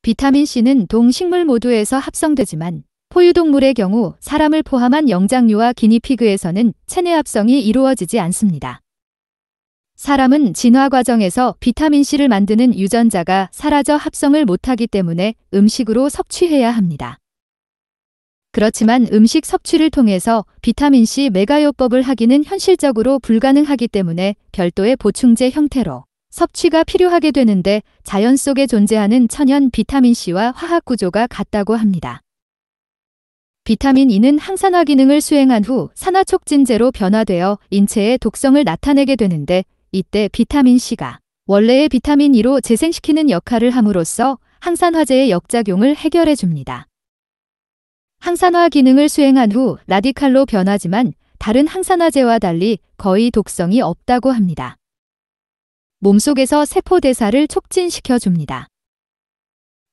비타민C는 동식물 모두에서 합성되지만 포유동물의 경우 사람을 포함한 영장류와 기니피그에서는 체내 합성이 이루어지지 않습니다. 사람은 진화 과정에서 비타민C를 만드는 유전자가 사라져 합성을 못하기 때문에 음식으로 섭취해야 합니다. 그렇지만 음식 섭취를 통해서 비타민C 메가요법을 하기는 현실적으로 불가능하기 때문에 별도의 보충제 형태로 섭취가 필요하게 되는데 자연 속에 존재하는 천연 비타민C와 화학 구조가 같다고 합니다. 비타민 E는 항산화 기능을 수행한 후 산화촉진제로 변화되어 인체의 독성을 나타내게 되는데 이때 비타민 C가 원래의 비타민 E로 재생시키는 역할을 함으로써 항산화제의 역작용을 해결해 줍니다. 항산화 기능을 수행한 후 라디칼로 변하지만 다른 항산화제와 달리 거의 독성이 없다고 합니다. 몸속에서 세포 대사를 촉진시켜 줍니다.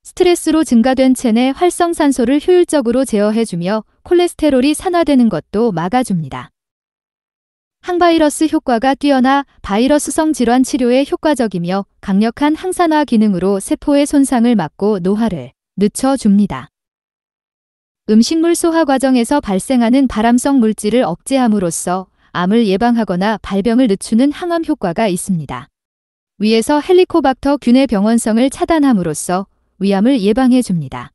스트레스로 증가된 체내 활성산소를 효율적으로 제어해주며 콜레스테롤이 산화되는 것도 막아줍니다. 항바이러스 효과가 뛰어나 바이러스성 질환 치료에 효과적이며 강력한 항산화 기능으로 세포의 손상을 막고 노화를 늦춰줍니다. 음식물 소화 과정에서 발생하는 발암성 물질을 억제함으로써 암을 예방하거나 발병을 늦추는 항암 효과가 있습니다. 위에서 헬리코박터 균의 병원성을 차단함으로써 위암을 예방해 줍니다.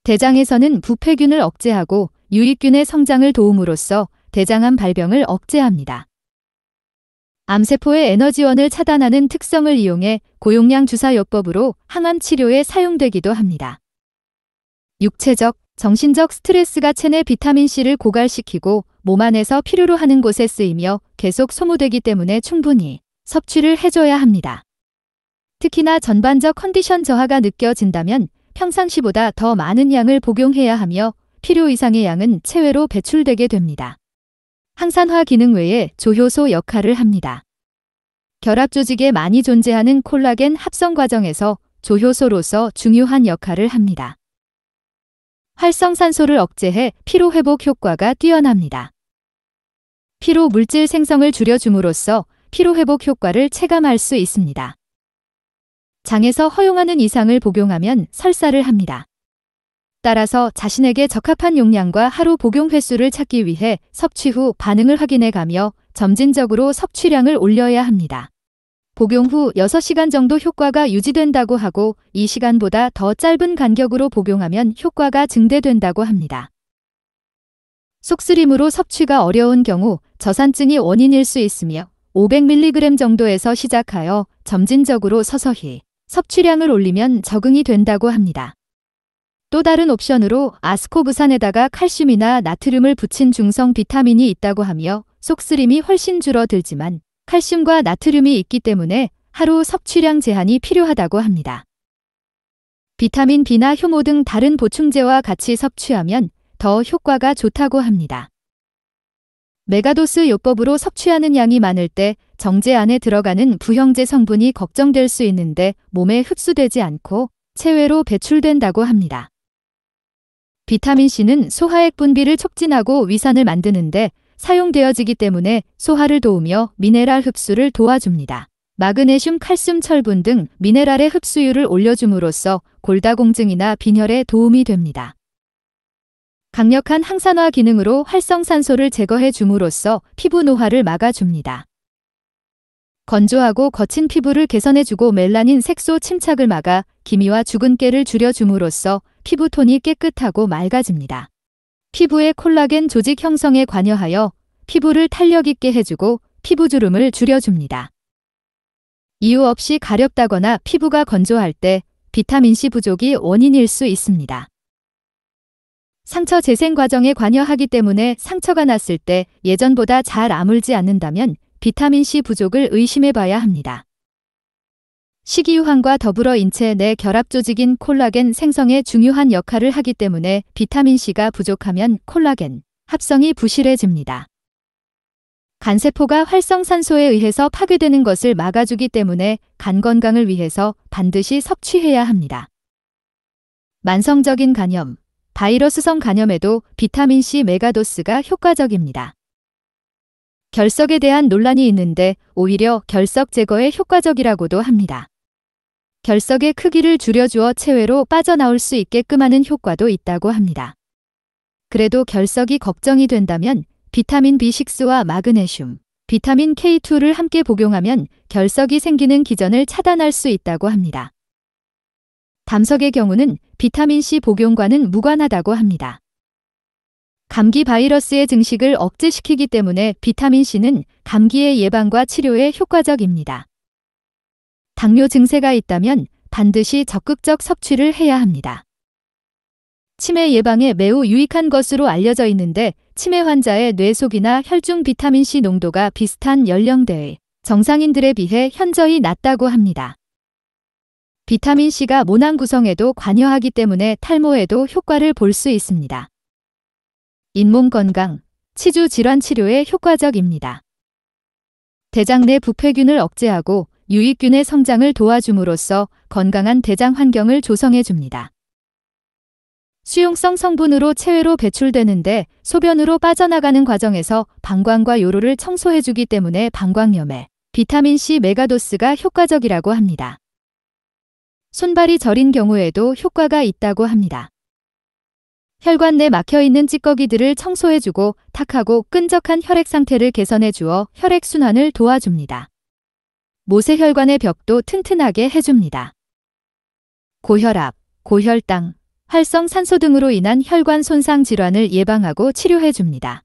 대장에서는 부패균을 억제하고 유익균의 성장을 도움으로써 대장암 발병을 억제합니다. 암세포의 에너지원을 차단하는 특성을 이용해 고용량 주사요법으로 항암 치료에 사용되기도 합니다. 육체적, 정신적 스트레스가 체내 비타민C를 고갈시키고 몸 안에서 필요로 하는 곳에 쓰이며 계속 소모되기 때문에 충분히 섭취를 해줘야 합니다. 특히나 전반적 컨디션 저하가 느껴진다면 평상시보다 더 많은 양을 복용해야 하며 필요 이상의 양은 체외로 배출되게 됩니다. 항산화 기능 외에 조효소 역할을 합니다. 결합 조직에 많이 존재하는 콜라겐 합성 과정에서 조효소로서 중요한 역할을 합니다. 활성산소를 억제해 피로회복 효과가 뛰어납니다. 피로 물질 생성을 줄여줌으로써 피로회복 효과를 체감할 수 있습니다. 장에서 허용하는 이상을 복용하면 설사를 합니다. 따라서 자신에게 적합한 용량과 하루 복용 횟수를 찾기 위해 섭취 후 반응을 확인해 가며 점진적으로 섭취량을 올려야 합니다. 복용 후 6시간 정도 효과가 유지된다고 하고 이 시간보다 더 짧은 간격으로 복용하면 효과가 증대된다고 합니다. 속쓰림으로 섭취가 어려운 경우 저산증이 원인일 수 있으며 500mg 정도에서 시작하여 점진적으로 서서히 섭취량을 올리면 적응이 된다고 합니다. 또 다른 옵션으로 아스코브산에다가 칼슘이나 나트륨을 붙인 중성 비타민이 있다고 하며 속쓰림이 훨씬 줄어들지만 칼슘과 나트륨이 있기 때문에 하루 섭취량 제한이 필요하다고 합니다. 비타민 B나 효모 등 다른 보충제와 같이 섭취하면 더 효과가 좋다고 합니다. 메가도스 요법으로 섭취하는 양이 많을 때 정제 안에 들어가는 부형제 성분이 걱정될 수 있는데 몸에 흡수되지 않고 체외로 배출된다고 합니다. 비타민C는 소화액 분비를 촉진하고 위산을 만드는데 사용되어지기 때문에 소화를 도우며 미네랄 흡수를 도와줍니다. 마그네슘, 칼슘, 철분 등 미네랄의 흡수율을 올려줌으로써 골다공증이나 빈혈에 도움이 됩니다. 강력한 항산화 기능으로 활성산소를 제거해 줌으로써 피부 노화를 막아줍니다. 건조하고 거친 피부를 개선해주고 멜라닌 색소 침착을 막아 기미와 주근깨를 줄여줌으로써 피부톤이 깨끗하고 맑아집니다. 피부의 콜라겐 조직 형성에 관여하여 피부를 탄력 있게 해주고 피부주름을 줄여줍니다. 이유 없이 가렵다거나 피부가 건조할 때 비타민C 부족이 원인일 수 있습니다. 상처 재생 과정에 관여하기 때문에 상처가 났을 때 예전보다 잘 아물지 않는다면 비타민C 부족을 의심해 봐야 합니다. 식이유황과 더불어 인체 내 결합 조직인 콜라겐 생성에 중요한 역할을 하기 때문에 비타민C가 부족하면 콜라겐 합성이 부실해집니다. 간세포가 활성산소에 의해서 파괴되는 것을 막아주기 때문에 간 건강을 위해서 반드시 섭취해야 합니다. 만성적인 간염, 바이러스성 간염에도 비타민C 메가도스가 효과적입니다. 결석에 대한 논란이 있는데 오히려 결석 제거에 효과적이라고도 합니다. 결석의 크기를 줄여주어 체외로 빠져나올 수 있게끔 하는 효과도 있다고 합니다. 그래도 결석이 걱정이 된다면 비타민 B6와 마그네슘, 비타민 K2를 함께 복용하면 결석이 생기는 기전을 차단할 수 있다고 합니다. 담석의 경우는 비타민C 복용과는 무관하다고 합니다. 감기 바이러스의 증식을 억제시키기 때문에 비타민C는 감기의 예방과 치료에 효과적입니다. 당뇨 증세가 있다면 반드시 적극적 섭취를 해야 합니다. 치매 예방에 매우 유익한 것으로 알려져 있는데 치매 환자의 뇌 속이나 혈중 비타민C 농도가 비슷한 연령대의 정상인들에 비해 현저히 낮다고 합니다. 비타민C가 모낭 구성에도 관여하기 때문에 탈모에도 효과를 볼 수 있습니다. 잇몸 건강, 치주 질환 치료에 효과적입니다. 대장 내 부패균을 억제하고 유익균의 성장을 도와줌으로써 건강한 대장 환경을 조성해 줍니다. 수용성 성분으로 체외로 배출되는데 소변으로 빠져나가는 과정에서 방광과 요로를 청소해 주기 때문에 방광염에 비타민C 메가도스가 효과적이라고 합니다. 손발이 저린 경우에도 효과가 있다고 합니다. 혈관 내 막혀있는 찌꺼기들을 청소해주고 탁하고 끈적한 혈액 상태를 개선해 주어 혈액 순환을 도와줍니다. 모세혈관의 벽도 튼튼하게 해줍니다. 고혈압, 고혈당, 활성산소 등으로 인한 혈관 손상 질환을 예방하고 치료해줍니다.